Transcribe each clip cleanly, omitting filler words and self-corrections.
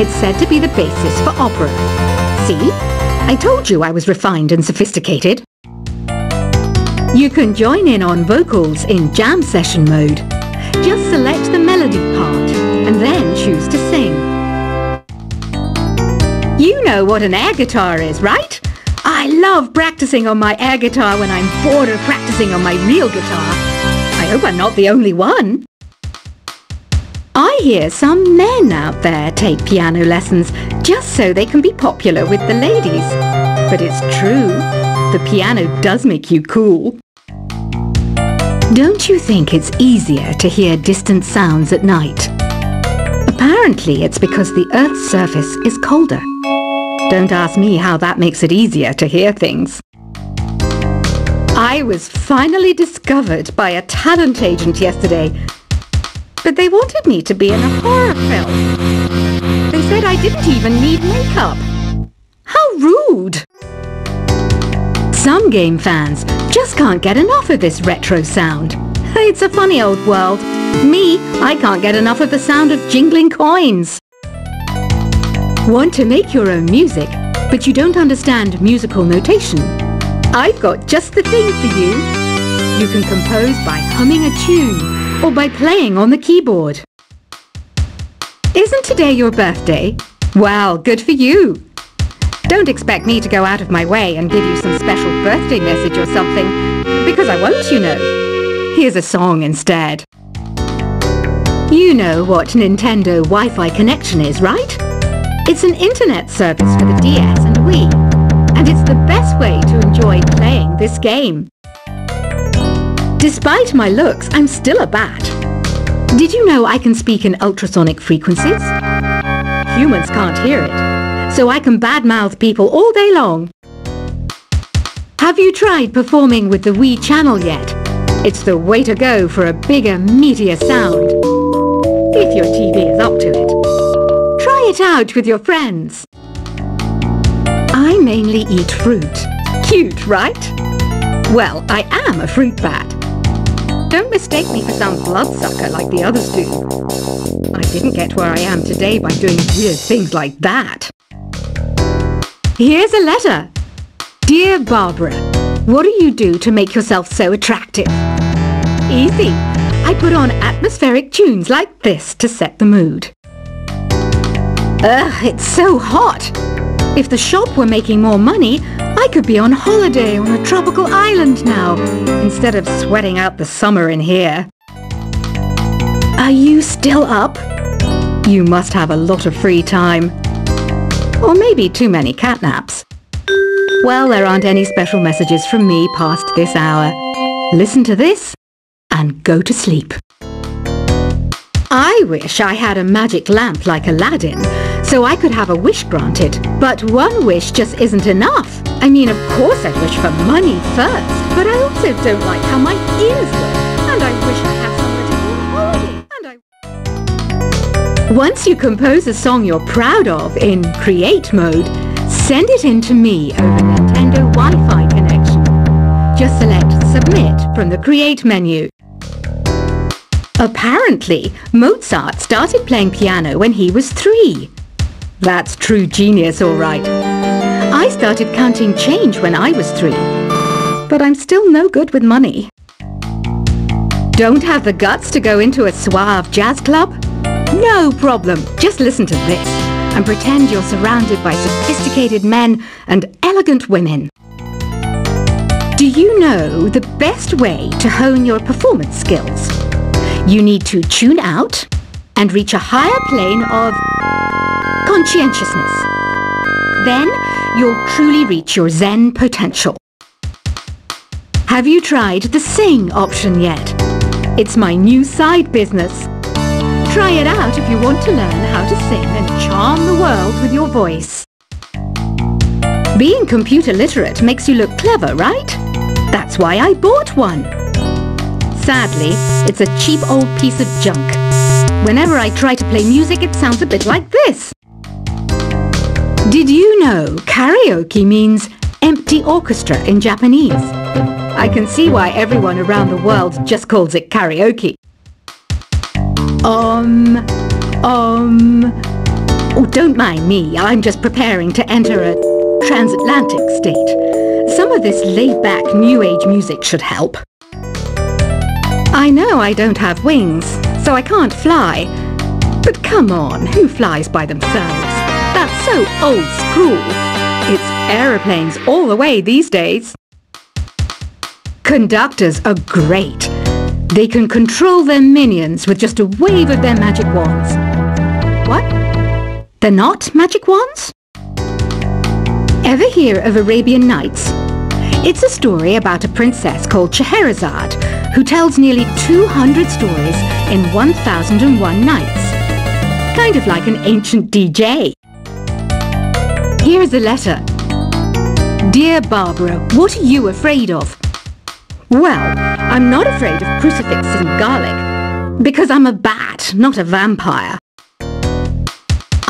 It's said to be the basis for opera. See? I told you I was refined and sophisticated. You can join in on vocals in jam session mode. Just select the melody part and then choose to sing. You know what an air guitar is, right? I love practicing on my air guitar when I'm bored of practicing on my real guitar. I hope I'm not the only one. I hear some men out there take piano lessons just so they can be popular with the ladies. But it's true, the piano does make you cool. Don't you think it's easier to hear distant sounds at night? Apparently it's because the Earth's surface is colder. Don't ask me how that makes it easier to hear things. I was finally discovered by a talent agent yesterday, but they wanted me to be in a horror film. They said I didn't even need makeup. How rude! Some game fans just can't get enough of this retro sound. It's a funny old world. Me, I can't get enough of the sound of jingling coins. Want to make your own music, but you don't understand musical notation? I've got just the thing for you. You can compose by humming a tune or by playing on the keyboard. Isn't today your birthday? Well, good for you. Don't expect me to go out of my way and give you some special birthday message or something, because I won't, you know. Here's a song instead. You know what Nintendo Wi-Fi connection is, right? It's an internet service for the DS and Wii, and it's the best way to enjoy playing this game. Despite my looks, I'm still a bat. Did you know I can speak in ultrasonic frequencies? Humans can't hear it, so I can badmouth people all day long. Have you tried performing with the Wii channel yet? It's the way to go for a bigger, meatier sound. If your TV is up to it. Try it out with your friends. I mainly eat fruit. Cute, right? Well, I am a fruit bat. Don't mistake me for some bloodsucker like the others do. I didn't get where I am today by doing weird things like that. Here's a letter. Dear Barbara, what do you do to make yourself so attractive? Easy. I put on atmospheric tunes like this to set the mood. Ugh, it's so hot. If the shop were making more money, I could be on holiday on a tropical island now, instead of sweating out the summer in here. Are you still up? You must have a lot of free time. Or maybe too many catnaps. Well, there aren't any special messages from me past this hour. Listen to this and go to sleep. I wish I had a magic lamp like Aladdin, so I could have a wish granted. But one wish just isn't enough. I mean, of course I'd wish for money first, but I also don't like how my ears look, and I wish I had somewhere to go on holiday, Once you compose a song you're proud of in Create mode, send it in to me over Nintendo Wi-Fi connection. Just select Submit from the Create menu. Apparently, Mozart started playing piano when he was 3. That's true genius, all right. I started counting change when I was 3. But I'm still no good with money. Don't have the guts to go into a suave jazz club? No problem. Just listen to this and pretend you're surrounded by sophisticated men and elegant women. Do you know the best way to hone your performance skills? You need to tune out and reach a higher plane of conscientiousness. Then you'll truly reach your Zen potential. Have you tried the Sing option yet? It's my new side business. Try it out if you want to learn how to sing and charm the world with your voice. Being computer literate makes you look clever, right? That's why I bought one. Sadly, it's a cheap old piece of junk. Whenever I try to play music, it sounds a bit like this. Did you know karaoke means empty orchestra in Japanese? I can see why everyone around the world just calls it karaoke. Oh, don't mind me. I'm just preparing to enter a transatlantic state. Some of this laid-back New Age music should help. I know I don't have wings, so I can't fly. But come on, who flies by themselves? That's so old school. It's aeroplanes all the way these days. Conductors are great. They can control their minions with just a wave of their magic wands. What? They're not magic wands? Ever hear of Arabian Nights? It's a story about a princess called Scheherazade who tells nearly 200 stories in 1001 nights. Kind of like an ancient DJ. Here's a letter. Dear Barbara, what are you afraid of? Well, I'm not afraid of crucifixes and garlic, because I'm a bat, not a vampire.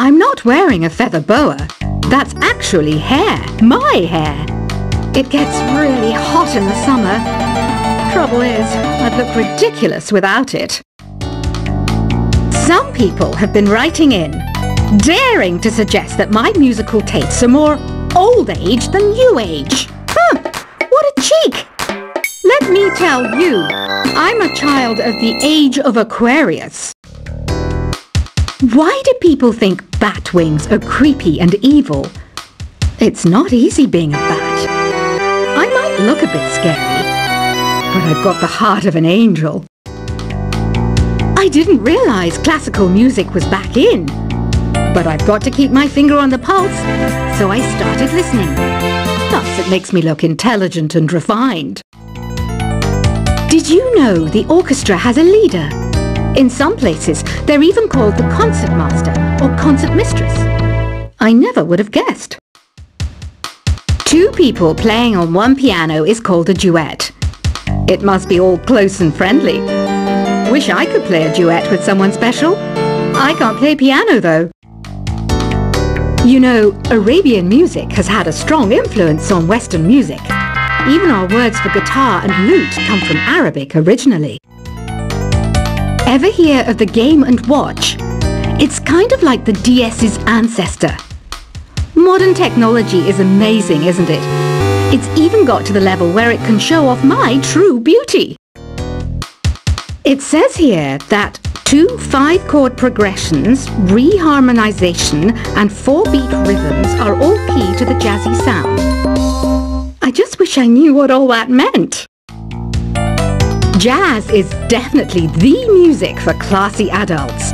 I'm not wearing a feather boa. That's actually hair, my hair. It gets really hot in the summer. Trouble is, I'd look ridiculous without it. Some people have been writing in, daring to suggest that my musical tastes are more old age than new age. Huh, what a cheek! Let me tell you, I'm a child of the age of Aquarius. Why do people think bat wings are creepy and evil? It's not easy being a bat. I might look a bit scary, but I've got the heart of an angel. I didn't realize classical music was back in, but I've got to keep my finger on the pulse, so I started listening. Thus, it makes me look intelligent and refined. Did you know the orchestra has a leader? In some places, they're even called the concertmaster or concertmistress. I never would have guessed. Two people playing on one piano is called a duet. It must be all close and friendly. Wish I could play a duet with someone special. I can't play piano though. You know, Arabian music has had a strong influence on Western music. Even our words for guitar and lute come from Arabic originally. Ever hear of the Game & Watch? It's kind of like the DS's ancestor. Modern technology is amazing, isn't it? It's even got to the level where it can show off my true beauty. It says here that 2 5-chord progressions, reharmonization and 4-beat rhythms are all key to the jazzy sound. I just wish I knew what all that meant. Jazz is definitely the music for classy adults.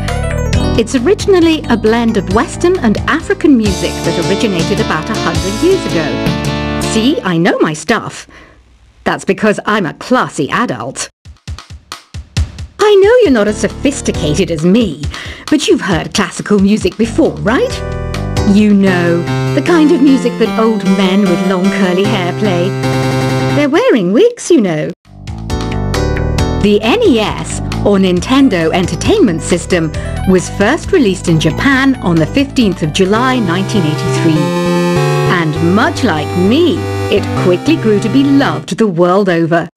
It's originally a blend of Western and African music that originated about 100 years ago. See, I know my stuff. That's because I'm a classy adult. I know you're not as sophisticated as me, but you've heard classical music before, right? You know, the kind of music that old men with long curly hair play. They're wearing wigs, you know. The NES, or Nintendo Entertainment System, was first released in Japan on the 15th of July 1983. And much like me, it quickly grew to be loved the world over.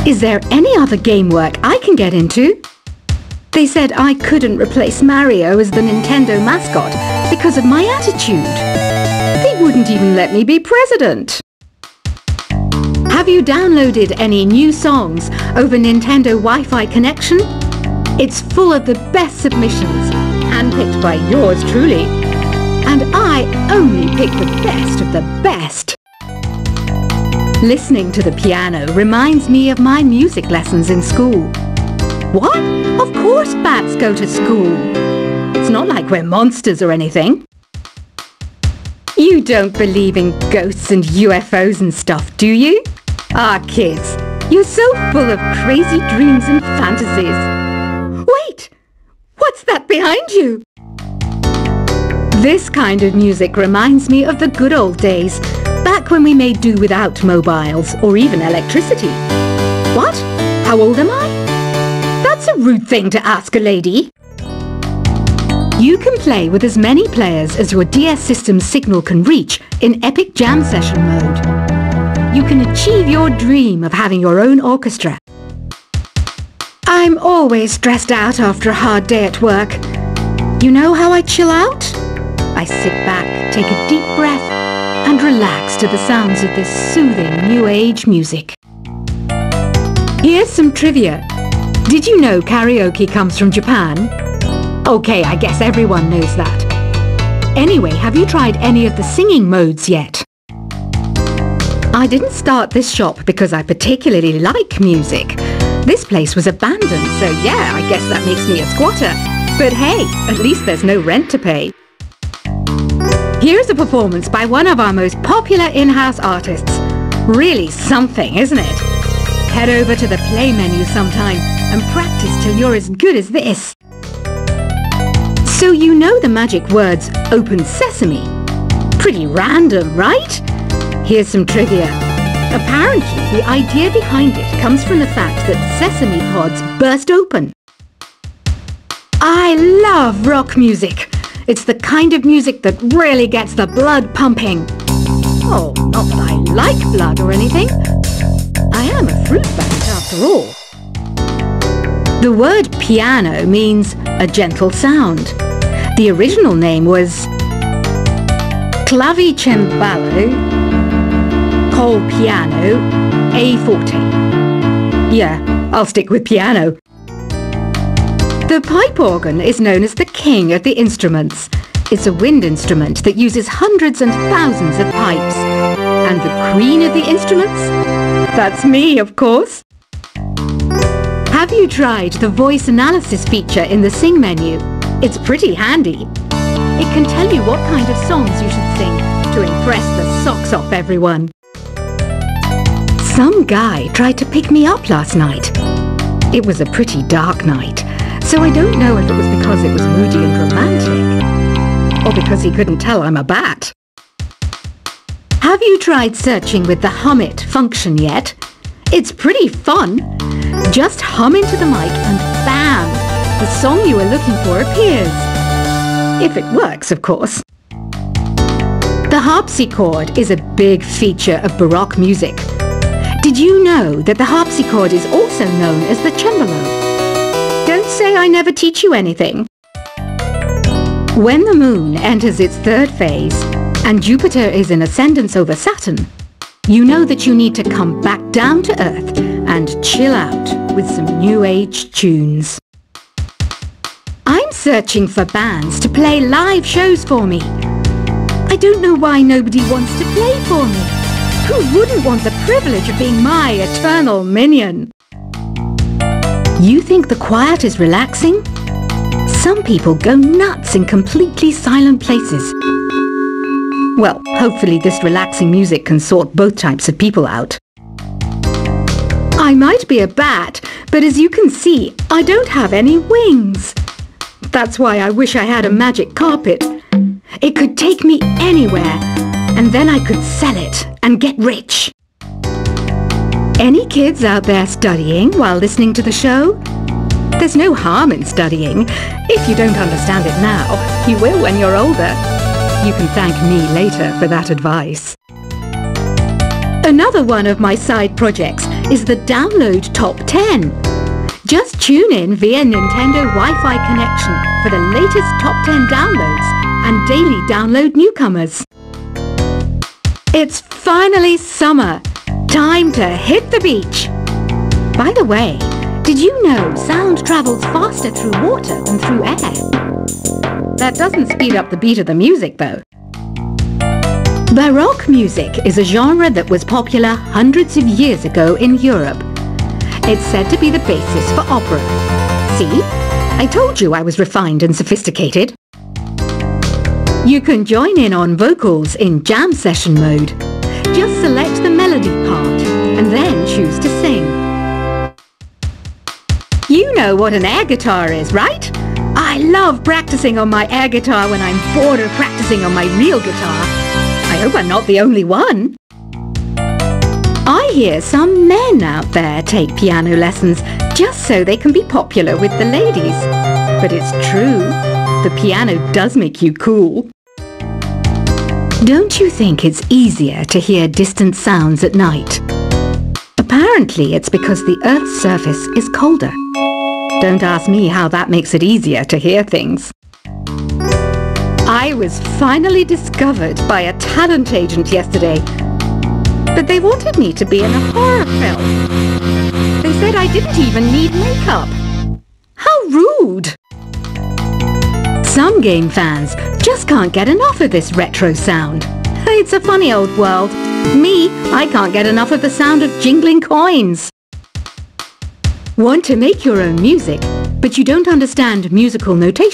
Is there any other game work I can get into? They said I couldn't replace Mario as the Nintendo mascot because of my attitude. They wouldn't even let me be president. Have you downloaded any new songs over Nintendo Wi-Fi connection? It's full of the best submissions, handpicked by yours truly. And I only pick the best of the best. Listening to the piano reminds me of my music lessons in school. What? Of course bats go to school. It's not like we're monsters or anything. You don't believe in ghosts and UFOs and stuff, do you? Ah, kids, you're so full of crazy dreams and fantasies. Wait! What's that behind you? This kind of music reminds me of the good old days, back when we made do without mobiles or even electricity. What? How old am I? That's a rude thing to ask a lady. You can play with as many players as your DS system's signal can reach in Epic Jam Session mode. You can achieve your dream of having your own orchestra. I'm always stressed out after a hard day at work. You know how I chill out? I sit back, take a deep breath, and relax to the sounds of this soothing New Age music. Here's some trivia. Did you know karaoke comes from Japan? Okay, I guess everyone knows that. Anyway, have you tried any of the singing modes yet? I didn't start this shop because I particularly like music. This place was abandoned, so yeah, I guess that makes me a squatter. But hey, at least there's no rent to pay. Here's a performance by one of our most popular in-house artists. Really something, isn't it? Head over to the play menu sometime and practice till you're as good as this. So you know the magic words "Open Sesame"? Pretty random, right? Here's some trivia. Apparently, the idea behind it comes from the fact that sesame pods burst open. I love rock music. It's the kind of music that really gets the blood pumping. Oh, not that I like blood or anything. I am a fruit bat after all. The word piano means a gentle sound. The original name was clavicembalo col piano a forte. Yeah, I'll stick with piano. The pipe organ is known as the king of the instruments. It's a wind instrument that uses hundreds and thousands of pipes. And the queen of the instruments? That's me, of course. Have you tried the voice analysis feature in the Sing menu? It's pretty handy. It can tell you what kind of songs you should sing to impress the socks off everyone. Some guy tried to pick me up last night. It was a pretty dark night, so I don't know if it was because it was moody and romantic, or because he couldn't tell I'm a bat. Have you tried searching with the Hum It function yet? It's pretty fun. Just hum into the mic and bam! The song you were looking for appears. If it works, of course. The harpsichord is a big feature of Baroque music. Did you know that the harpsichord is also known as the cembalo? Don't say I never teach you anything. When the moon enters its third phase and Jupiter is in ascendance over Saturn, you know that you need to come back down to Earth and chill out with some New Age tunes. I'm searching for bands to play live shows for me. I don't know why nobody wants to play for me. Who wouldn't want the privilege of being my eternal minion? You think the quiet is relaxing? Some people go nuts in completely silent places. Well, hopefully this relaxing music can sort both types of people out. I might be a bat, but as you can see, I don't have any wings. That's why I wish I had a magic carpet. It could take me anywhere, and then I could sell it and get rich. Any kids out there studying while listening to the show? There's no harm in studying. If you don't understand it now, you will when you're older. You can thank me later for that advice. Another one of my side projects is the Download Top 10. Just tune in via Nintendo Wi-Fi connection for the latest Top 10 downloads and daily download newcomers. It's finally summer. Time to hit the beach. By the way, did you know sound travels faster through water than through air? That doesn't speed up the beat of the music, though. Baroque music is a genre that was popular hundreds of years ago in Europe. It's said to be the basis for opera. See? I told you I was refined and sophisticated. You can join in on vocals in jam session mode. Just select the melody part and then choose to sing. You know what an air guitar is, right? I love practicing on my air guitar when I'm bored of practicing on my real guitar. I hope I'm not the only one. I hear some men out there take piano lessons just so they can be popular with the ladies. But it's true, the piano does make you cool. Don't you think it's easier to hear distant sounds at night? Apparently it's because the Earth's surface is colder. Don't ask me how that makes it easier to hear things. I was finally discovered by a talent agent yesterday. But they wanted me to be in a horror film. They said I didn't even need makeup. How rude! Some game fans just can't get enough of this retro sound. It's a funny old world. Me, I can't get enough of the sound of jingling coins. Want to make your own music, but you don't understand musical notation?